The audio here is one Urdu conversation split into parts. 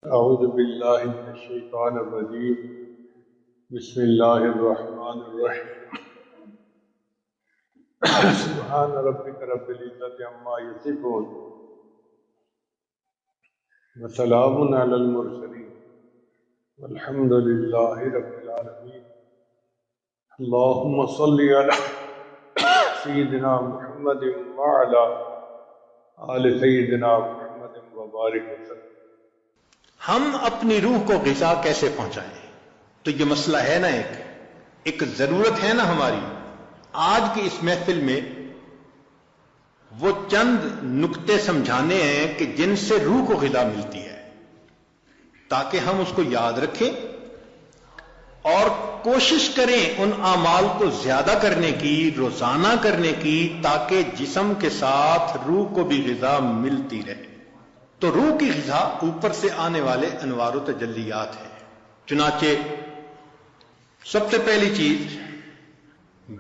اعوذ باللہ من الشیطان الرجیم بسم اللہ الرحمن الرحیم سبحان ربک رب العزۃ عما یصفون وسلام علی المرسلین والحمد للہ رب العالمین اللہم صل علی سیدنا محمد وعلی آل سیدنا محمد وبارک وسلم۔ ہم اپنی روح کو غذا کیسے پہنچائیں؟ تو یہ مسئلہ ہے نا، ایک ضرورت ہے نا ہماری۔ آج کی اس محفل میں وہ چند نکتے سمجھانے ہیں کہ جن سے روح کو غذا ملتی ہے، تاکہ ہم اس کو یاد رکھیں اور کوشش کریں ان اعمال کو زیادہ کرنے کی، روزانہ کرنے کی، تاکہ جسم کے ساتھ روح کو بھی غذا ملتی رہے۔ تو روح کی غذا اوپر سے آنے والے انوار و تجلیات ہیں۔ چنانچہ سب سے پہلی چیز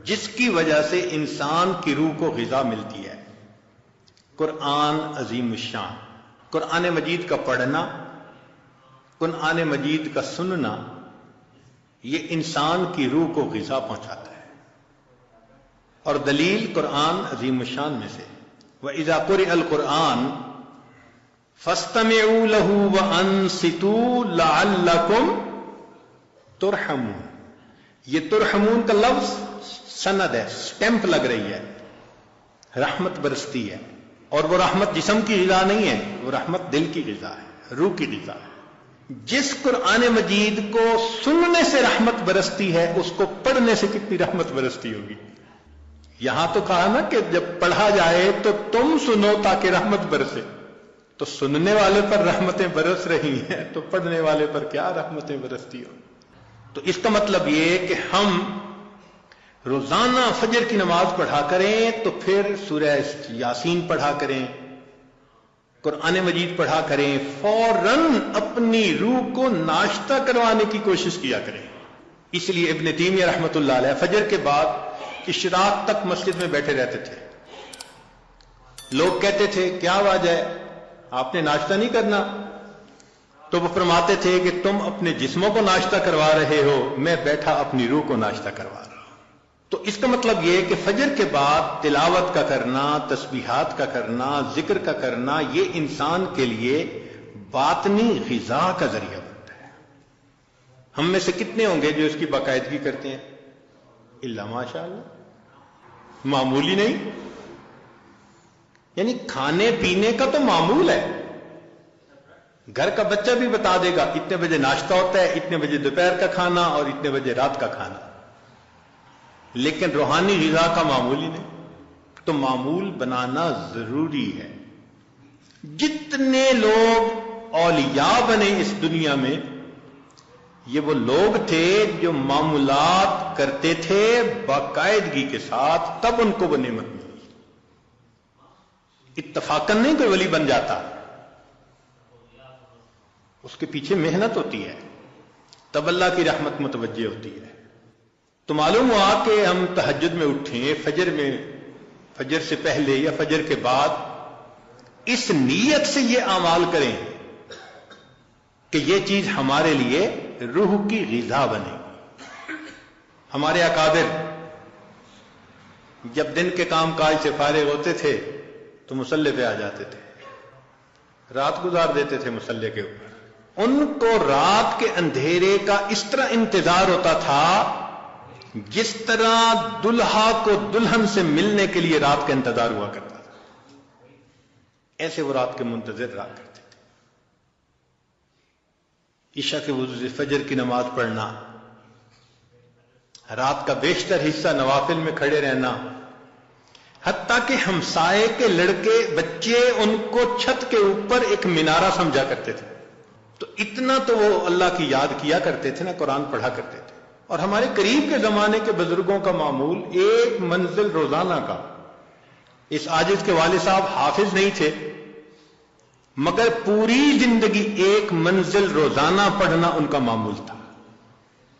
جس کی وجہ سے انسان کی روح کو غذا ملتی ہے، قرآن عظیم الشان، قرآن مجید کا پڑھنا، قرآن مجید کا سننا، یہ انسان کی روح کو غذا پہنچاتا ہے۔ اور دلیل قرآن عظیم الشان میں سے وَإِذَا قُرِئَ الْقُرْآنُ فَاسْتَمِعُوا لَهُ وَأَنصِتُوا لَعَلَّكُمْ تُرْحَمُونَ۔ یہ ترحمون کا لفظ سند ہے، سٹیمپ لگ رہی ہے، رحمت برستی ہے۔ اور وہ رحمت جسم کی غذا نہیں ہے، وہ رحمت دل کی غذا ہے، روح کی غذا ہے۔ جس قرآن مجید کو سننے سے رحمت برستی ہے، اس کو پڑھنے سے کتنی رحمت برستی ہوگی۔ یہاں تو کہا نا کہ جب پڑھا جائے تو تم سنو تاکہ رحمت برسے، تو سننے والے پر رحمتیں برس رہی ہیں، تو پڑھنے والے پر کیا رحمتیں برستی ہوں۔ تو اس کا مطلب یہ کہ ہم روزانہ فجر کی نماز پڑھا کریں، تو پھر سورہ یاسین پڑھا کریں، قرآن مجید پڑھا کریں، فوراً اپنی روح کو ناشتہ کروانے کی کوشش کیا کریں۔ اس لیے ابن تیمیہ رحمۃ اللہ علیہ فجر کے بعد اشراق تک مسجد میں بیٹھے رہتے تھے۔ لوگ کہتے تھے کیا وجہ ہے، آپ نے ناشتہ نہیں کرنا؟ تو وہ فرماتے تھے کہ تم اپنے جسموں کو ناشتہ کروا رہے ہو، میں بیٹھا اپنی روح کو ناشتہ کروا رہا ہوں۔ تو اس کا مطلب یہ کہ فجر کے بعد تلاوت کا کرنا، تسبیحات کا کرنا، ذکر کا کرنا، یہ انسان کے لیے باطنی غذا کا ذریعہ بنتا ہے۔ ہم میں سے کتنے ہوں گے جو اس کی باقاعدگی کرتے ہیں؟ الا ماشاء اللہ، معمولی نہیں۔ یعنی کھانے پینے کا تو معمول ہے، گھر کا بچہ بھی بتا دے گا اتنے بجے ناشتہ ہوتا ہے، اتنے بجے دوپہر کا کھانا اور اتنے بجے رات کا کھانا، لیکن روحانی غذا کا معمول ہی نہیں۔ تو معمول بنانا ضروری ہے۔ جتنے لوگ اولیاء بنے اس دنیا میں، یہ وہ لوگ تھے جو معمولات کرتے تھے باقاعدگی کے ساتھ، تب ان کو وہ نعمت ملی۔ اتفاقاً نہیں کوئی ولی بن جاتا، اس کے پیچھے محنت ہوتی ہے، تب اللہ کی رحمت متوجہ ہوتی ہے۔ تو معلوم ہوا کہ ہم تہجد میں اٹھیں، فجر سے پہلے یا فجر کے بعد اس نیت سے یہ اعمال کریں کہ یہ چیز ہمارے لیے روح کی غذا بنے گی۔ ہمارے اکابر جب دن کے کام کاج سے فارغ ہوتے تھے تو مصلی پہ آ جاتے تھے، رات گزار دیتے تھے مصلی کے اوپر۔ ان کو رات کے اندھیرے کا اس طرح انتظار ہوتا تھا جس طرح دلہا کو دلہن سے ملنے کے لیے رات کا انتظار ہوا کرتا تھا، ایسے وہ رات کے منتظر رہا کرتے تھے۔ عشاء کے وضو سے فجر کی نماز پڑھنا، رات کا بیشتر حصہ نوافل میں کھڑے رہنا، حتیٰ کہ ہمسائے کے لڑکے بچے ان کو چھت کے اوپر ایک مینارہ سمجھا کرتے تھے۔ تو اتنا تو وہ اللہ کی یاد کیا کرتے تھے نا، قرآن پڑھا کرتے تھے۔ اور ہمارے قریب کے زمانے کے بزرگوں کا معمول ایک منزل روزانہ کا۔ اس عاجز کے والد صاحب حافظ نہیں تھے، مگر پوری زندگی ایک منزل روزانہ پڑھنا ان کا معمول تھا۔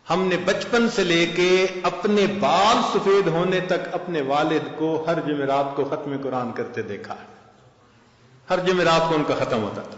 ہم نے بچپن سے لے کے اپنے بال سفید ہونے تک اپنے والد کو ہر جمعرات کو ختم قرآن کرتے دیکھا، ہر جمعرات کو ان کا ختم ہوتا تھا۔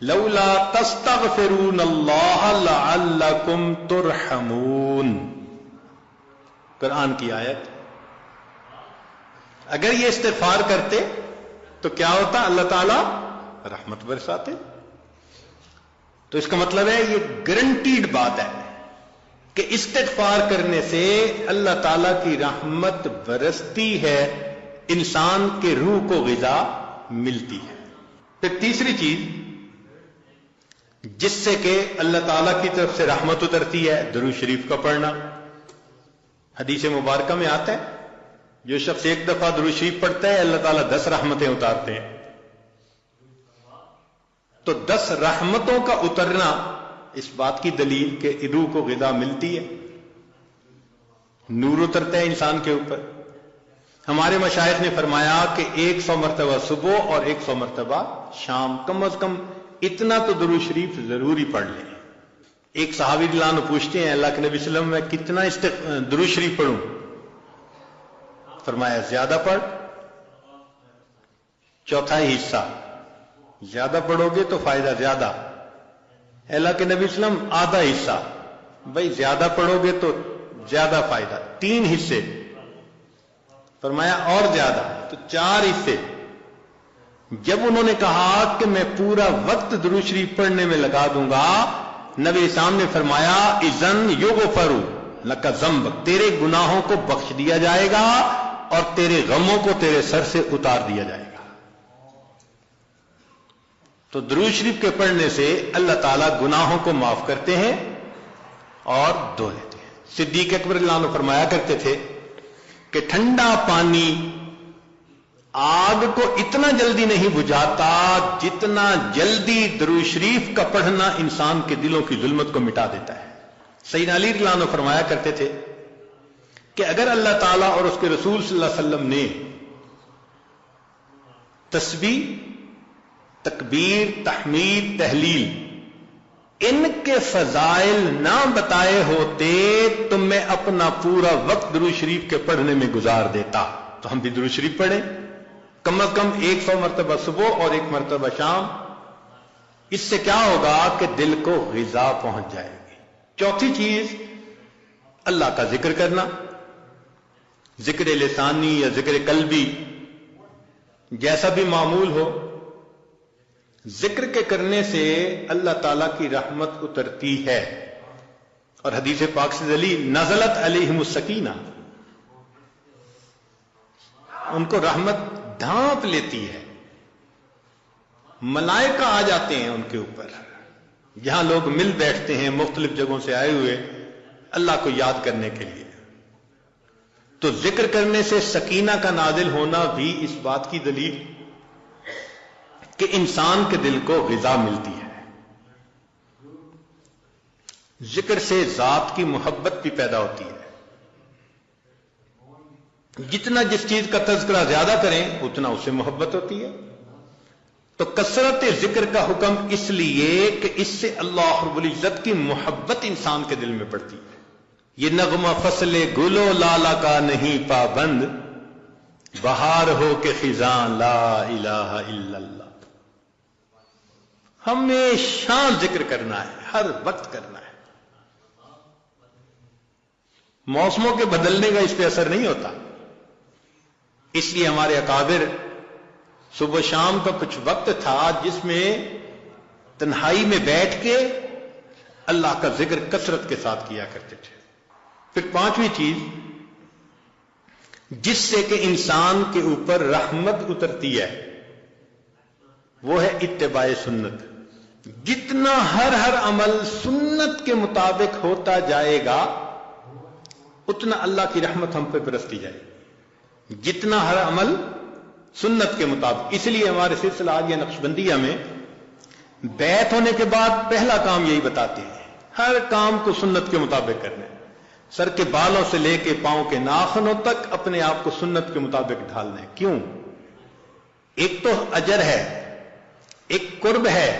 لولا تستغفرون اللہ لعلکم ترحمون، قرآن کی آیت. اگر یہ استغفار کرتے تو کیا ہوتا؟ اللہ تعالیٰ رحمت برساتے. تو اس کا مطلب ہے یہ گارنٹیڈ بات ہے کہ استغفار کرنے سے اللہ تعالیٰ کی رحمت برستی ہے، انسان کے روح کو غذا ملتی ہے. پھر تیسری چیز جس سے کہ اللہ تعالیٰ کی طرف سے رحمت اترتی ہے، درود شریف کا پڑھنا. حدیث مبارکہ میں آتا ہے جو شخص ایک دفعہ درود شریف پڑھتا ہے اللہ تعالیٰ 10 رحمتیں اتارتے ہیں. تو 10 رحمتوں کا اترنا اس بات کی دلیل کہ روح کو غذا ملتی ہے، نور اترتا ہے انسان کے اوپر. ہمارے مشائخ نے فرمایا کہ 100 مرتبہ صبح اور 100 مرتبہ شام، کم از کم اتنا تو درود شریف ضروری پڑھ لیں. ایک صحابی رضی اللہ عنہ پوچھتے ہیں اللہ کے نبی صلی اللہ علیہ وسلم میں کتنا درود شریف پڑھوں؟ فرمایا زیادہ پڑھ، چوتھائی حصہ. زیادہ پڑھو گے تو فائدہ زیادہ. اللہ کے نبی صلی اللہ علیہ وسلم آدھا حصہ. بھائی زیادہ پڑھو گے تو زیادہ فائدہ. 3 حصے. فرمایا اور زیادہ تو 4 حصے. جب انہوں نے کہا کہ میں پورا وقت درود شریف پڑھنے میں لگا دوں گا، نبی اسلام نے فرمایا اذن یغفر لک ذنبک، تیرے گناہوں کو بخش دیا جائے گا اور تیرے غموں کو تیرے سر سے اتار دیا جائے گا. تو درود شریف کے پڑھنے سے اللہ تعالیٰ گناہوں کو معاف کرتے ہیں اور دھو لیتے ہیں. صدیق اکبر رضی اللہ عنہ فرمایا کرتے تھے کہ ٹھنڈا پانی آگ کو اتنا جلدی نہیں بجھاتا جتنا جلدی درود شریف کا پڑھنا انسان کے دلوں کی ظلمت کو مٹا دیتا ہے. سیدنا علی رضی اللہ عنہ فرمایا کرتے تھے کہ اگر اللہ تعالیٰ اور اس کے رسول صلی اللہ علیہ وسلم نے تسبیح، تکبیر، تحمید، تہلیل ان کے فضائل نہ بتائے ہوتے تو میں اپنا پورا وقت درود شریف کے پڑھنے میں گزار دیتا. تو ہم بھی درود شریف پڑھیں کم از کم 100 مرتبہ صبح اور 1 مرتبہ شام. اس سے کیا ہوگا کہ دل کو غذا پہنچ جائے گی. چوتھی چیز اللہ کا ذکر کرنا، ذکر لسانی یا ذکر قلبی جیسا بھی معمول ہو. ذکر کے کرنے سے اللہ تعالیٰ کی رحمت اترتی ہے. اور حدیث پاک سے دلیل نزلت علیہم السکینہ، ان کو رحمت ڈھانپ لیتی ہے. ملائکہ آ جاتے ہیں ان کے اوپر. جہاں لوگ مل بیٹھتے ہیں مختلف جگہوں سے آئے ہوئے اللہ کو یاد کرنے کے لیے، تو ذکر کرنے سے سکینہ کا نازل ہونا بھی اس بات کی دلیل کہ انسان کے دل کو غذا ملتی ہے. ذکر سے ذات کی محبت بھی پیدا ہوتی ہے. جتنا جس چیز کا تذکرہ زیادہ کریں اتنا اس سے محبت ہوتی ہے. تو کثرت ذکر کا حکم اس لیے کہ اس سے اللہ رب العزت کی محبت انسان کے دل میں پڑتی ہے. یہ نغمہ فصل گل و لالا کا نہیں پابند، بہار ہو کے خزاں لا الہ الا اللہ. ہمیشہ ذکر کرنا ہے، ہر وقت کرنا ہے. موسموں کے بدلنے کا اس پہ اثر نہیں ہوتا. اس لیے ہمارے اکابر صبح شام کا کچھ وقت تھا جس میں تنہائی میں بیٹھ کے اللہ کا ذکر کثرت کے ساتھ کیا کرتے تھے. پھر پانچویں چیز جس سے کہ انسان کے اوپر رحمت اترتی ہے وہ ہے اتباع سنت. جتنا ہر عمل سنت کے مطابق ہوتا جائے گا اتنا اللہ کی رحمت ہم پہ برستی جائے گی. جتنا ہر عمل سنت کے مطابق. اس لیے ہمارے سلسلہ آج نقشبندیہ میں بیعت ہونے کے بعد پہلا کام یہی بتاتے ہیں، ہر کام کو سنت کے مطابق کرنا ہے. سر کے بالوں سے لے کے پاؤں کے ناخنوں تک اپنے آپ کو سنت کے مطابق ڈھالنا ہے. کیوں؟ ایک تو اجر ہے، ایک قرب ہے،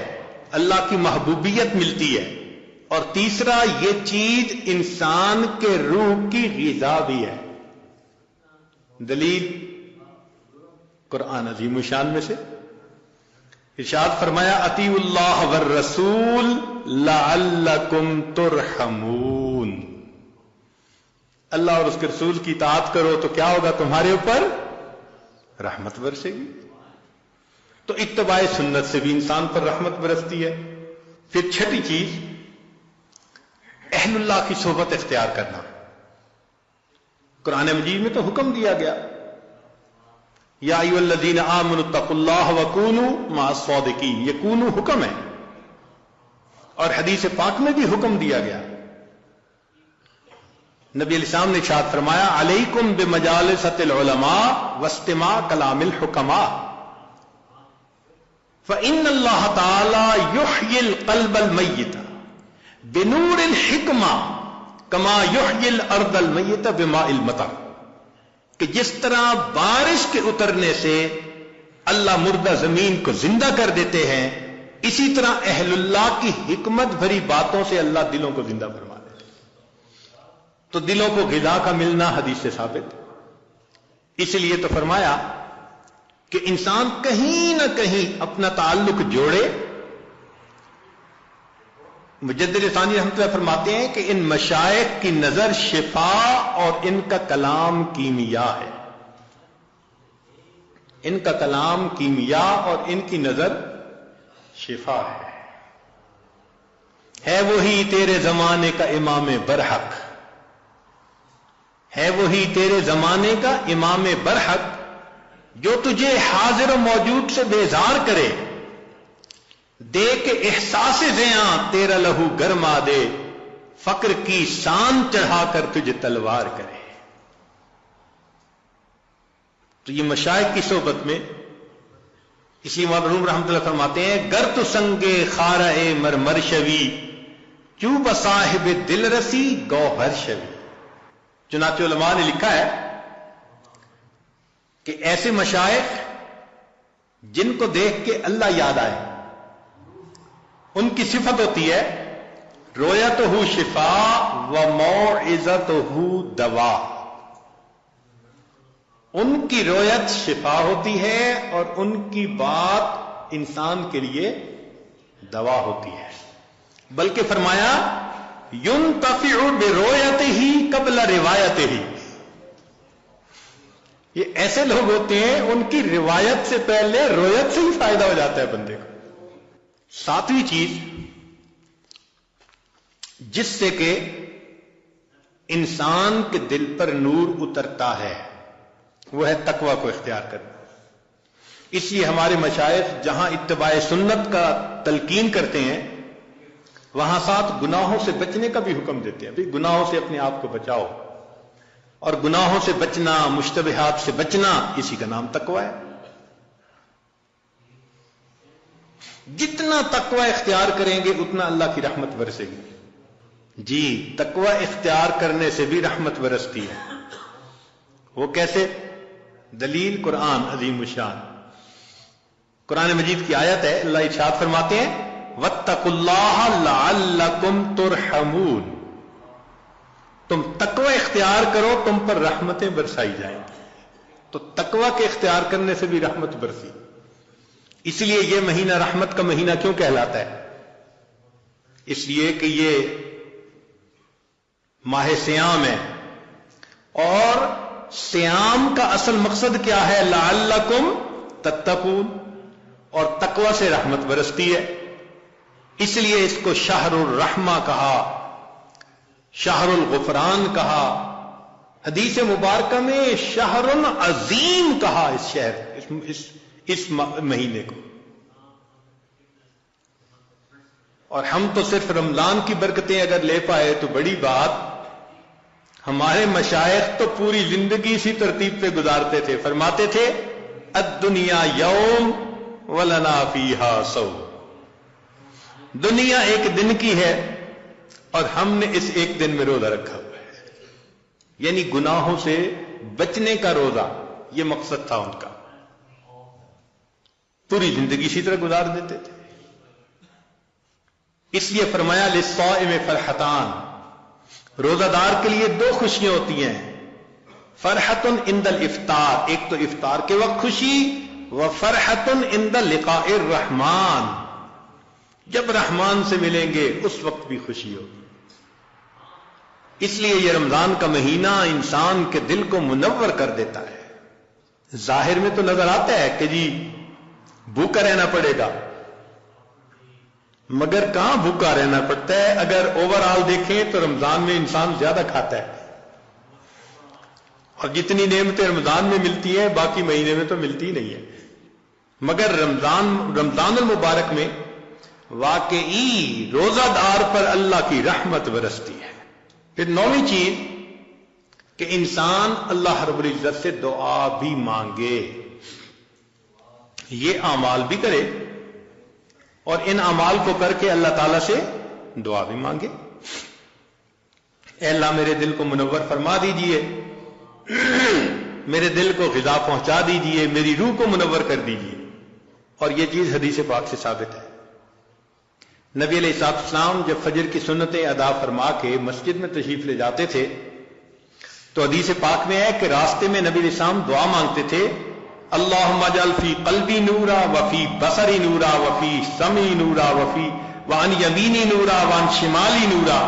اللہ کی محبوبیت ملتی ہے، اور تیسرا یہ چیز انسان کے روح کی غذا بھی ہے. دلیل قرآن عظیم الشان میں سے ارشاد فرمایا اطیعوا اللہ والرسول لعلکم ترحمون، اللہ اور اس کے رسول کی اطاعت کرو تو کیا ہوگا؟ تمہارے اوپر رحمت برسے گی۔ تو اتباع سنت سے بھی انسان پر رحمت برستی ہے۔ پھر چھٹی چیز اہل اللہ کی صحبت اختیار کرنا۔ قرآن مجید میں تو حکم دیا گیا یا ایھا الذین آمنوا اتقوا اللہ وکونوا مع الصادقین، یہ کونوا حکم ہے، اور حدیث پاک میں بھی حکم دیا گیا۔ نبی علیہ السلام نے ارشاد فرمایا علیکم بمجالسۃ العلماء واستماع کلام الحکماء فإن اللہ تعالی یحیی القلب المیت بنور الحکمہ کما یحیی الارض المیت بماء المطر، کہ جس طرح بارش کے اترنے سے اللہ مردہ زمین کو زندہ کر دیتے ہیں، اسی طرح اہل اللہ کی حکمت بھری باتوں سے اللہ دلوں کو زندہ فرما دیتے ہیں۔ تو دلوں کو غذا کا ملنا حدیث سے ثابت، اس لیے تو فرمایا کہ انسان کہیں نہ کہیں اپنا تعلق جوڑے۔ مجدد ثانی رحمۃ اللہ فرماتے ہیں کہ ان مشائخ کی نظر شفا اور ان کا کلام کیمیا ہے، ان کا کلام کیمیا اور ان کی نظر شفا ہے وہی تیرے زمانے کا امام برحق، ہے وہی تیرے زمانے کا امام برحق جو تجھے حاضر و موجود سے بیزار کرے، دے کے احساس زیاں تیرا لہو گرما دے، فقر کی شان چڑھا کر تجھے تلوار کرے۔ تو یہ مشائخ کی صحبت میں، اسی مرحوم رحمۃ اللہ فرماتے ہیں گر تو سنگے خارہ مرمر شوی چوب صاحب دل رسی گوہر شوی۔ چنانچہ علماء نے لکھا ہے کہ ایسے مشائخ جن کو دیکھ کے اللہ یاد آئے، ان کی صفت ہوتی ہے رویتہ شفا و موعظتہ دوا، ان کی رویت شفا ہوتی ہے اور ان کی بات انسان کے لیے دوا ہوتی ہے۔ بلکہ فرمایا ينتفع برؤیتہ قبل روایتہ، یہ ایسے لوگ ہوتے ہیں ان کی روایت سے پہلے رویت سے ہی فائدہ ہو جاتا ہے بندے کو۔ ساتویں چیز جس سے کہ انسان کے دل پر نور اترتا ہے وہ ہے تقوی کو اختیار کرنا۔ اس لیے ہمارے مشائخ جہاں اتباع سنت کا تلقین کرتے ہیں وہاں ساتھ گناہوں سے بچنے کا بھی حکم دیتے ہیں، بھی گناہوں سے اپنے آپ کو بچاؤ، اور گناہوں سے بچنا، مشتبہات سے بچنا، اسی کا نام تقوی ہے۔ جتنا تقوی اختیار کریں گے اتنا اللہ کی رحمت برسے گی۔ جی تقوی اختیار کرنے سے بھی رحمت برستی ہے۔ وہ کیسے؟ دلیل قرآن عظیم الشان، قرآن مجید کی آیت ہے، اللہ ارشاد فرماتے ہیں واتقوا اللہ لعلکم ترحمون، تم تقوی اختیار کرو تم پر رحمتیں برسائی جائیں گی۔ تو تقوی کے اختیار کرنے سے بھی رحمت برسی۔ اس لیے یہ مہینہ رحمت کا مہینہ کیوں کہلاتا ہے؟ اس لیے کہ یہ ماہ سیام ہے، اور سیام کا اصل مقصد کیا ہے؟ لعلکم تتقون، اور تقوی سے رحمت برستی ہے۔ اس لیے اس کو شہر الرحمہ کہا، شہر الغفران کہا، حدیث مبارکہ میں شہر عظیم کہا اس شہر اس مہینے کو۔ اور ہم تو صرف رمضان کی برکتیں اگر لے پائے تو بڑی بات، ہمارے مشائخ تو پوری زندگی اسی ترتیب پہ گزارتے تھے، فرماتے تھے الدنیا یوم ولنا فیہا صوم، دنیا ایک دن کی ہے اور ہم نے اس ایک دن میں روزہ رکھا ہوا ہے، یعنی گناہوں سے بچنے کا روزہ، یہ مقصد تھا ان کا۔ پوری زندگی اسی طرح گزار دیتے تھے۔ اس لیے فرمایا للصائم فرحتان، روزہ دار کے لیے دو خوشیاں ہوتی ہیں، فرحت عند الافطار، ایک تو افطار کے وقت خوشی، وفرحۃ عند لقاء الرحمن، جب رحمان سے ملیں گے اس وقت بھی خوشی ہوگی۔ اس لیے یہ رمضان کا مہینہ انسان کے دل کو منور کر دیتا ہے۔ ظاہر میں تو نظر آتا ہے کہ جی بھوکا رہنا پڑے گا، مگر کہاں بھوکا رہنا پڑتا ہے؟ اگر اوور آل دیکھیں تو رمضان میں انسان زیادہ کھاتا ہے، اور جتنی نعمتیں رمضان میں ملتی ہیں باقی مہینے میں تو ملتی نہیں ہے، مگر رمضان المبارک میں واقعی روزہ دار پر اللہ کی رحمت برستی ہے۔ پھر 9ویں چیز کہ انسان اللہ رب العزت سے دعا بھی مانگے، یہ اعمال بھی کرے اور ان اعمال کو کر کے اللہ تعالی سے دعا بھی مانگے۔ اے اللہ میرے دل کو منور فرما دیجئے، میرے دل کو غذا پہنچا دیجئے، میری روح کو منور کر دیجئے۔ اور یہ چیز حدیث پاک سے ثابت ہے۔ نبی علیہ السلام جب فجر کی سنتیں ادا فرما کے مسجد میں تشریف لے جاتے تھے تو حدیث پاک میں ہے کہ راستے میں نبی علیہ السلام دعا مانگتے تھے، اللہم اجعل فی قلبی نورا وفی بصری نورا وفی سمعی نورا وعن یمینی نورا وعن شمالی نورا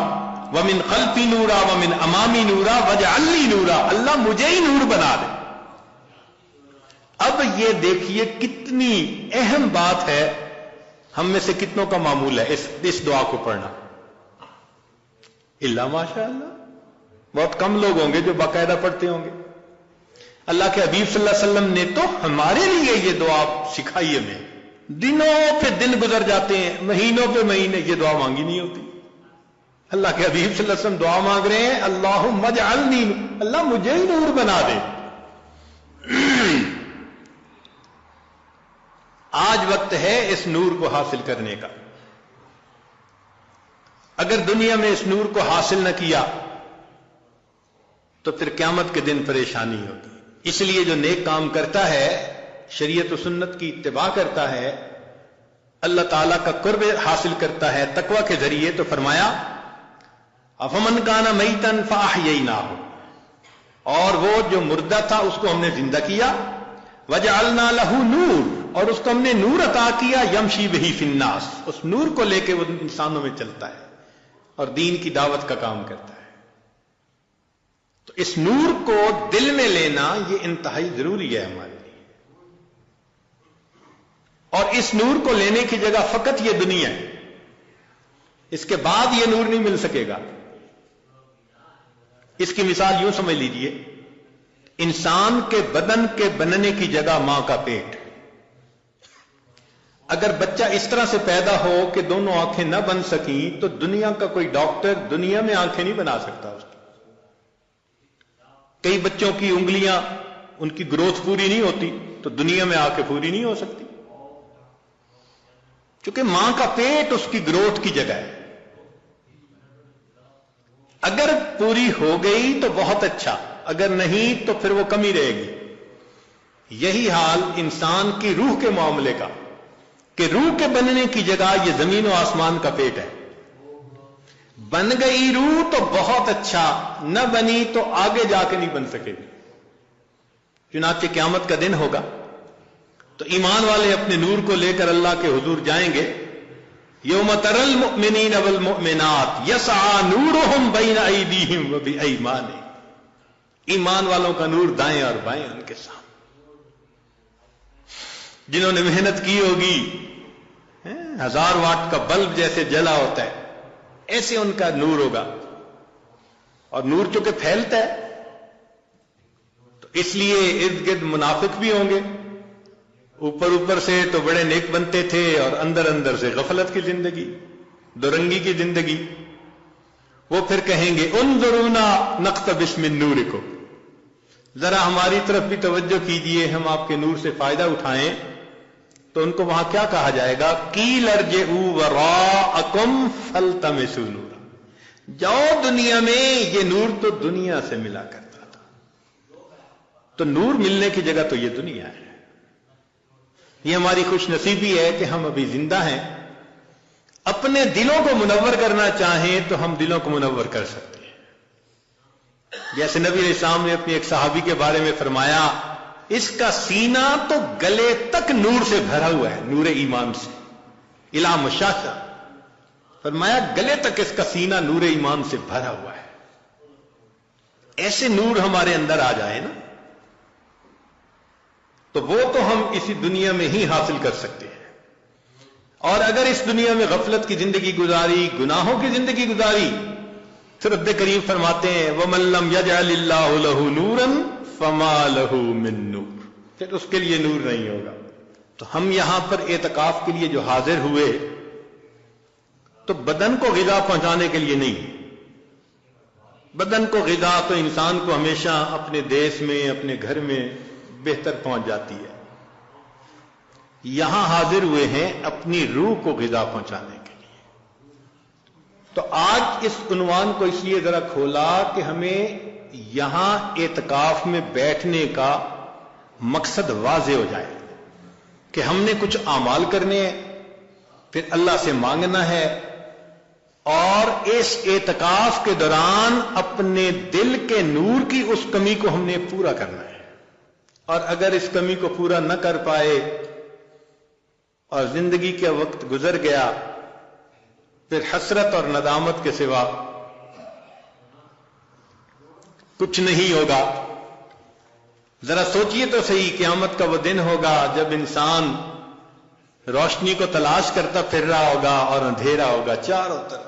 ومن خلفی نورا ومن امامی نورا واجعل لی نورا، اللہ مجھے ہی نور بنا دے۔ اب یہ دیکھیے کتنی اہم بات ہے، ہم میں سے کتنوں کا معمول ہے اس دعا کو پڑھنا؟ اللہ ماشاء اللہ بہت کم لوگ ہوں گے جو باقاعدہ پڑھتے ہوں گے۔ اللہ کے حبیب صلی اللہ علیہ وسلم نے تو ہمارے لیے یہ دعا سکھائی ہمیں، دنوں پہ دن گزر جاتے ہیں، مہینوں پہ مہینے، یہ دعا مانگی نہیں ہوتی۔ اللہ کے حبیب صلی اللہ علیہ وسلم دعا مانگ رہے ہیں، اللہم اجعلنی، اللہ مجھے ہی نور بنا دے۔ آج وقت ہے اس نور کو حاصل کرنے کا۔ اگر دنیا میں اس نور کو حاصل نہ کیا تو پھر قیامت کے دن پریشانی ہوگی۔ اس لیے جو نیک کام کرتا ہے، شریعت و سنت کی اتباع کرتا ہے، اللہ تعالیٰ کا قرب حاصل کرتا ہے تقوی کے ذریعے، تو فرمایا افمن کان میتا فاحییناہ، اور وہ جو مردہ تھا اس کو ہم نے زندہ کیا، وجعلنا لہ نور، اور اس کو ہم نے نور عطا کیا، یمشی بہ فی الناس، اس نور کو لے کے وہ انسانوں میں چلتا ہے اور دین کی دعوت کا کام کرتا ہے۔ تو اس نور کو دل میں لینا یہ انتہائی ضروری ہے ہمارے لیے، اور اس نور کو لینے کی جگہ فقط یہ دنیا ہے، اس کے بعد یہ نور نہیں مل سکے گا۔ اس کی مثال یوں سمجھ لیجئے، انسان کے بدن کے بننے کی جگہ ماں کا پیٹ، اگر بچہ اس طرح سے پیدا ہو کہ دونوں آنکھیں نہ بن سکیں تو دنیا کا کوئی ڈاکٹر دنیا میں آنکھیں نہیں بنا سکتا اس کی۔ کئی بچوں کی انگلیاں، ان کی گروتھ پوری نہیں ہوتی تو دنیا میں آنکھیں پوری نہیں ہو سکتی، کیونکہ ماں کا پیٹ اس کی گروتھ کی جگہ ہے۔ اگر پوری ہو گئی تو بہت اچھا، اگر نہیں تو پھر وہ کمی رہے گی۔ یہی حال انسان کی روح کے معاملے کا، کہ روح کے بننے کی جگہ یہ زمین و آسمان کا پیٹ ہے۔ بن گئی روح تو بہت اچھا، نہ بنی تو آگے جا کے نہیں بن سکے گی۔ چنانچہ قیامت کا دن ہوگا تو ایمان والے اپنے نور کو لے کر اللہ کے حضور جائیں گے۔ یوم تری المؤمنین والمؤمنات یسعی نورہم بین ایدیہم وبایمانہم، ایمان والوں کا نور دائیں اور بائیں ان کے سامنے، جنہوں نے محنت کی ہوگی، 1000 واٹ کا بلب جیسے جلا ہوتا ہے ایسے ان کا نور ہوگا، اور نور چونکہ پھیلتا ہے تو اس لیے ارد گرد منافق بھی ہوں گے، اوپر سے تو بڑے نیک بنتے تھے اور اندر سے غفلت کی زندگی، دورنگی کی زندگی۔ وہ پھر کہیں گے انظرونا نقتبس من نورکم، ذرا ہماری طرف بھی توجہ کیجئے، ہم آپ کے نور سے فائدہ اٹھائیں۔ تو ان کو وہاں کیا کہا جائے گا؟ قیل ارجعوا وراءکم فالتمسوا نورا، جاؤ دنیا میں، یہ نور تو دنیا سے ملا کرتا تھا۔ تو نور ملنے کی جگہ تو یہ دنیا ہے۔ یہ ہماری خوش نصیبی ہے کہ ہم ابھی زندہ ہیں۔ اپنے دلوں کو منور کرنا چاہیں تو ہم دلوں کو منور کر سکتے ہیں۔ جیسے نبی علیہ السلام نے اپنی ایک صحابی کے بارے میں فرمایا اس کا سینہ تو گلے تک نور سے بھرا ہوا ہے، نور ایمان سے، الا مشاشہ، فرمایا گلے تک اس کا سینہ نور ایمان سے بھرا ہوا ہے۔ ایسے نور ہمارے اندر آ جائے نا تو وہ تو ہم اسی دنیا میں ہی حاصل کر سکتے ہیں، اور اگر اس دنیا میں غفلت کی زندگی گزاری، گناہوں کی زندگی گزاری، تو رب کریم فرماتے ہیں وَمَن لَّمْ يَجْعَلِ اللَّهُ لَهُ نُورًا فَمَا لَهُ مِن نُور، پھر اس کے لیے نور نہیں ہوگا۔ تو ہم یہاں پر اعتکاف کے لیے جو حاضر ہوئے تو بدن کو غذا پہنچانے کے لیے نہیں، بدن کو غذا تو انسان کو ہمیشہ اپنے دیش میں، اپنے گھر میں بہتر پہنچ جاتی ہے، یہاں حاضر ہوئے ہیں اپنی روح کو غذا پہنچانے کے لیے۔ تو آج اس عنوان کو اس لیے ذرا کھولا کہ ہمیں یہاں اعتکاف میں بیٹھنے کا مقصد واضح ہو جائے کہ ہم نے کچھ اعمال کرنے ہیں، پھر اللہ سے مانگنا ہے، اور اس اعتکاف کے دوران اپنے دل کے نور کی اس کمی کو ہم نے پورا کرنا ہے، اور اگر اس کمی کو پورا نہ کر پائے اور زندگی کا وقت گزر گیا، پھر حسرت اور ندامت کے سوا کچھ نہیں ہوگا۔ ذرا سوچئے تو صحیح، قیامت کا وہ دن ہوگا جب انسان روشنی کو تلاش کرتا پھر رہا ہوگا اور اندھیرا ہوگا چاروں طرف،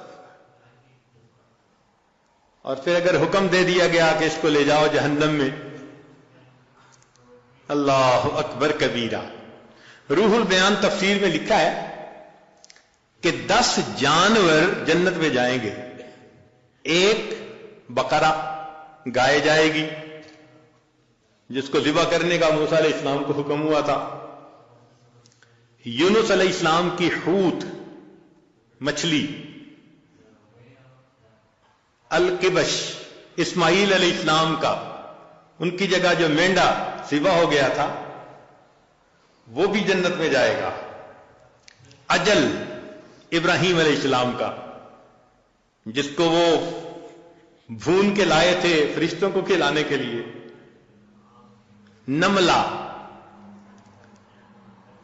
اور پھر اگر حکم دے دیا گیا کہ اس کو لے جاؤ جہنم میں، اللہ اکبر کبیرہ۔ روح البیان تفسیر میں لکھا ہے کہ 10 جانور جنت میں جائیں گے، ایک بقرہ گائے جائے گی جس کو ذبح کرنے کا موسیٰ علیہ السلام کو حکم ہوا تھا، یونس علیہ السلام کی حوت مچھلی، القبش اسماعیل علیہ السلام کا، ان کی جگہ جو مینڈا ذبح ہو گیا تھا وہ بھی جنت میں جائے گا، اجل ابراہیم علیہ السلام کا جس کو وہ بھون کے لائے تھے فرشتوں کو کھلانے کے لیے، نملہ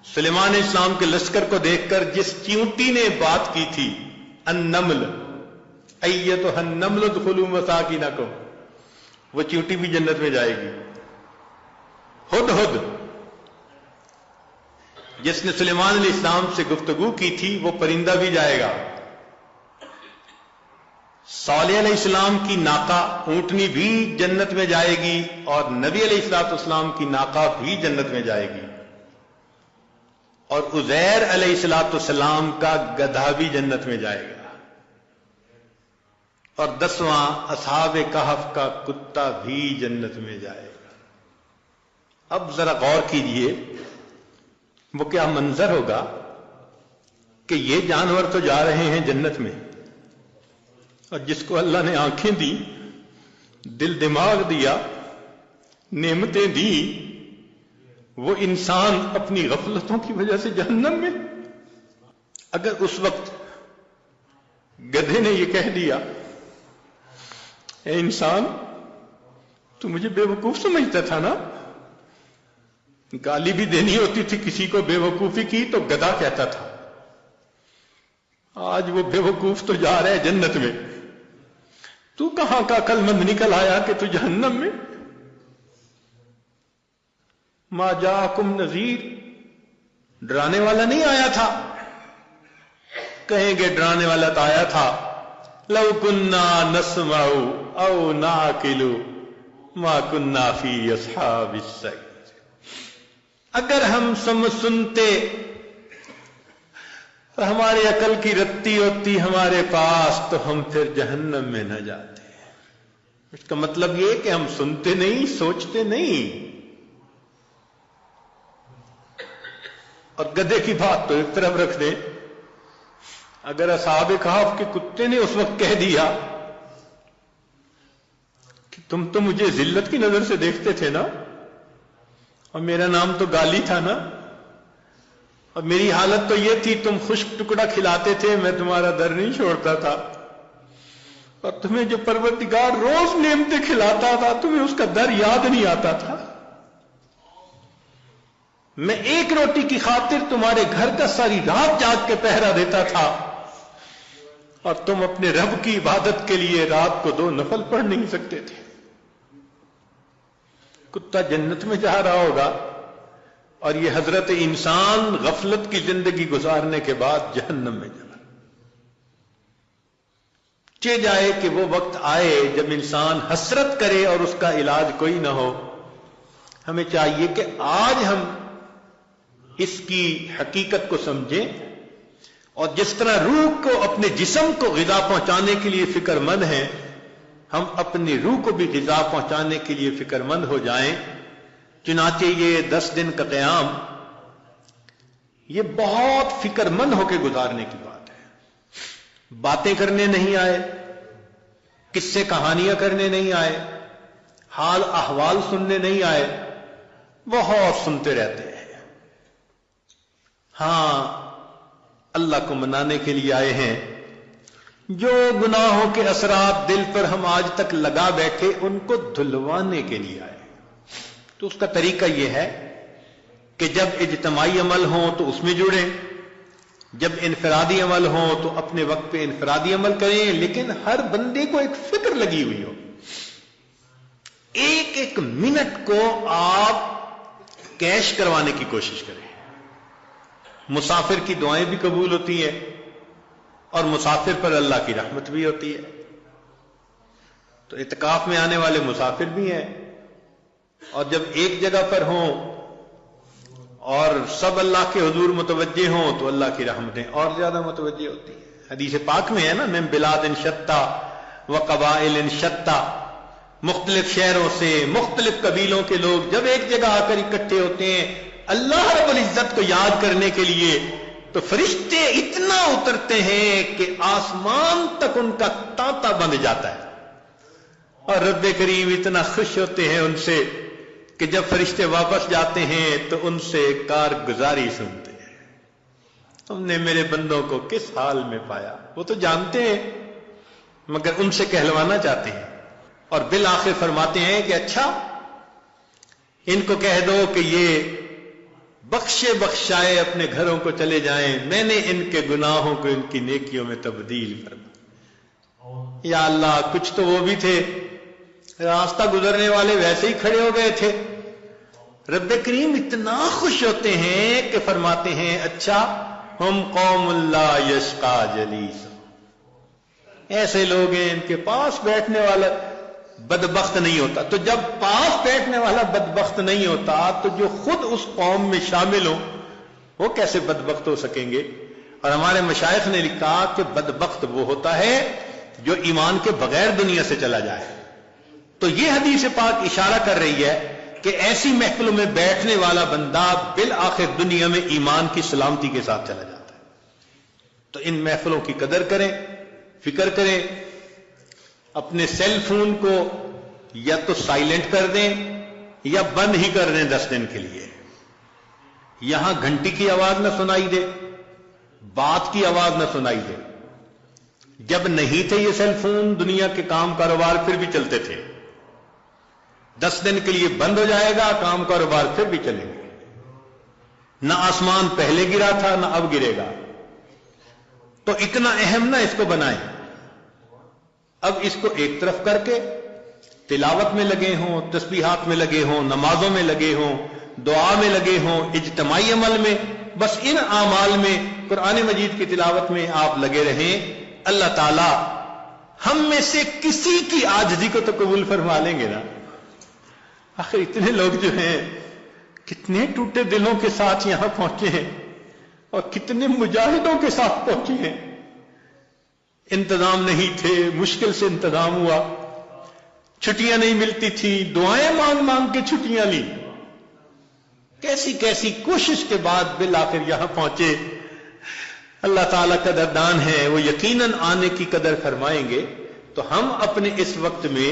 سلیمان علیہ السلام کے لشکر کو دیکھ کر جس چیونٹی نے بات کی تھی، النمل ایتھا النمل ادخلوا مساکنکم، وہ چیونٹی بھی جنت میں جائے گی، ہدہد جس نے سلیمان علیہ السلام سے گفتگو کی تھی وہ پرندہ بھی جائے گا، صالح علیہ السلام کی ناقہ اونٹنی بھی جنت میں جائے گی، اور نبی علیہ السلام کی ناقہ بھی جنت میں جائے گی، اور عزیر علیہ السلام کا گدھا بھی جنت میں جائے گا، اور 10واں اصحاب کہف کا کتا بھی جنت میں جائے گا۔ اب ذرا غور کیجئے وہ کیا منظر ہوگا کہ یہ جانور تو جا رہے ہیں جنت میں، اور جس کو اللہ نے آنکھیں دی، دل دماغ دیا، نعمتیں دی، وہ انسان اپنی غفلتوں کی وجہ سے جہنم میں۔ اگر اس وقت گدھے نے یہ کہہ دیا اے انسان تو مجھے بے وقوف سمجھتا تھا نا، گالی بھی دینی ہوتی تھی کسی کو بے وقوفی کی تو گدھا کہتا تھا، آج وہ بے وقوف تو جا رہا ہے جنت میں، تو کہاں کا عقل مند نکل آیا کہ تو جہنم میں۔ ما جاءکم نذیر، ڈرانے والا نہیں آیا تھا، کہیں گے ڈرانے والا تو آیا تھا، لو کننا نسمع او نعقل ما کننا فی اصحاب السعیر، اگر ہم سنتے اور ہماری عقل کی رتی ہوتی ہمارے پاس تو ہم پھر جہنم میں نہ جاتے۔ اس کا مطلب یہ کہ ہم سنتے نہیں، سوچتے نہیں۔ اور گدھے کی بات تو ایک طرف رکھ دیں، اگر اصحاب کہف کے کتے نے اس وقت کہہ دیا کہ تم تو مجھے ذلت کی نظر سے دیکھتے تھے نا، اور میرا نام تو گالی تھا نا، اور میری حالت تو یہ تھی تم خشک ٹکڑا کھلاتے تھے، میں تمہارا در نہیں چھوڑتا تھا، اور تمہیں جو پروردگار روز نعمتیں کھلاتا تھا تمہیں اس کا در یاد نہیں آتا تھا، میں ایک روٹی کی خاطر تمہارے گھر کا ساری رات جاگ کے پہرا دیتا تھا، اور تم اپنے رب کی عبادت کے لیے رات کو 2 نفل پڑھ نہیں سکتے تھے۔ کتا جنت میں جا رہا ہوگا اور یہ حضرت انسان غفلت کی زندگی گزارنے کے بعد جہنم میں جا رہا۔ چہ جائے کہ وہ وقت آئے جب انسان حسرت کرے اور اس کا علاج کوئی نہ ہو۔ ہمیں چاہیے کہ آج ہم اس کی حقیقت کو سمجھیں، اور جس طرح روح کو اپنے جسم کو غذا پہنچانے کے لیے فکر مند ہیں، ہم اپنی روح کو بھی غذا پہنچانے کے لیے فکر مند ہو جائیں۔ چنانچہ یہ 10 دن کا قیام یہ بہت فکر مند ہو کے گزارنے کی بات ہے۔ باتیں کرنے نہیں آئے، قصے کہانیاں کرنے نہیں آئے، حال احوال سننے نہیں آئے، بہت سنتے رہتے ہیں۔ ہاں، اللہ کو منانے کے لیے آئے ہیں۔ جو گناہوں کے اثرات دل پر ہم آج تک لگا بیٹھے ان کو دھلوانے کے لیے آئے۔ تو اس کا طریقہ یہ ہے کہ جب اجتماعی عمل ہوں تو اس میں جڑیں، جب انفرادی عمل ہوں تو اپنے وقت پہ انفرادی عمل کریں، لیکن ہر بندے کو ایک فکر لگی ہوئی ہو۔ ایک ایک منٹ کو آپ کیش کروانے کی کوشش کریں۔ مسافر کی دعائیں بھی قبول ہوتی ہیں، اور مسافر پر اللہ کی رحمت بھی ہوتی ہے۔ تو اعتکاف میں آنے والے مسافر بھی ہیں، اور جب ایک جگہ پر ہوں اور سب اللہ کے حضور متوجہ ہوں تو اللہ کی رحمتیں اور زیادہ متوجہ ہوتی ہیں۔ حدیث پاک میں ہے نا، من بلاد شتیٰ و قبائل شتیٰ، مختلف شہروں سے مختلف قبیلوں کے لوگ جب ایک جگہ آ کر اکٹھے ہوتے ہیں اللہ رب العزت کو یاد کرنے کے لیے، تو فرشتے اتنا اترتے ہیں کہ آسمان تک ان کا تانتا بند جاتا ہے، اور رب کریم اتنا خوش ہوتے ہیں ان سے کہ جب فرشتے واپس جاتے ہیں تو ان سے کارگزاری سنتے ہیں۔ تم نے میرے بندوں کو کس حال میں پایا؟ وہ تو جانتے ہیں مگر ان سے کہلوانا چاہتے ہیں، اور بالآخر فرماتے ہیں کہ اچھا ان کو کہہ دو کہ یہ بخشے بخشائے اپنے گھروں کو چلے جائیں، میں نے ان کے گناہوں کو ان کی نیکیوں میں تبدیل فرمایا۔ یا اللہ، کچھ تو وہ بھی تھے راستہ گزرنے والے ویسے ہی کھڑے ہو گئے تھے۔ رب کریم اتنا خوش ہوتے ہیں کہ فرماتے ہیں اچھا ہم قوم لا یشقی جلیس، ایسے لوگ ہیں ان کے پاس بیٹھنے والا بدبخت نہیں ہوتا۔ تو جب پاس بیٹھنے والا بدبخت نہیں ہوتا تو جو خود اس قوم میں شامل ہوں وہ کیسے بدبخت ہو سکیں گے؟ اور ہمارے مشائخ نے لکھا کہ بدبخت وہ ہوتا ہے جو ایمان کے بغیر دنیا سے چلا جائے۔ تو یہ حدیث پاک اشارہ کر رہی ہے کہ ایسی محفلوں میں بیٹھنے والا بندہ بالآخر دنیا میں ایمان کی سلامتی کے ساتھ چلا جاتا ہے۔ تو ان محفلوں کی قدر کریں، فکر کریں، اپنے سیل فون کو یا تو سائلنٹ کر دیں یا بند ہی کر دیں 10 دن کے لیے۔ یہاں گھنٹی کی آواز نہ سنائی دے، بات کی آواز نہ سنائی دے۔ جب نہیں تھے یہ سیل فون، دنیا کے کام کاروبار پھر بھی چلتے تھے۔ 10 دن کے لیے بند ہو جائے گا، کام کاروبار پھر بھی چلیں گے۔ نہ آسمان پہلے گرا تھا نہ اب گرے گا، تو اتنا اہم نہ اس کو بنائیں۔ اب اس کو ایک طرف کر کے تلاوت میں لگے ہوں، تسبیحات میں لگے ہوں، نمازوں میں لگے ہوں، دعا میں لگے ہوں، اجتماعی عمل میں، بس ان اعمال میں، قرآن مجید کی تلاوت میں آپ لگے رہیں۔ اللہ تعالی ہم میں سے کسی کی عاجزی کو تو قبول فرما لیں گے نا۔ آخر اتنے لوگ جو ہیں کتنے ٹوٹے دلوں کے ساتھ یہاں پہنچے ہیں اور کتنے مجاہدوں کے ساتھ پہنچے ہیں۔ انتظام نہیں تھے، مشکل سے انتظام ہوا، چھٹیاں نہیں ملتی تھی، دعائیں مانگ مانگ کے چھٹیاں لی، کیسی کیسی کوشش کے بعد بالآخر یہاں پہنچے۔ اللہ تعالیٰ قدردان ہے، وہ یقیناً آنے کی قدر فرمائیں گے۔ تو ہم اپنے اس وقت میں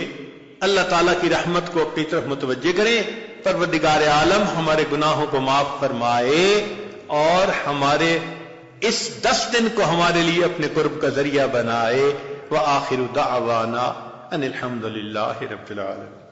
اللہ تعالیٰ کی رحمت کو اپنی طرف متوجہ کریں۔ پروردگار عالم ہمارے گناہوں کو معاف فرمائے اور ہمارے اس 10 دن کو ہمارے لیے اپنے قرب کا ذریعہ بنائے۔ وآخر دعوانا ان الحمد للہ رب العالمین۔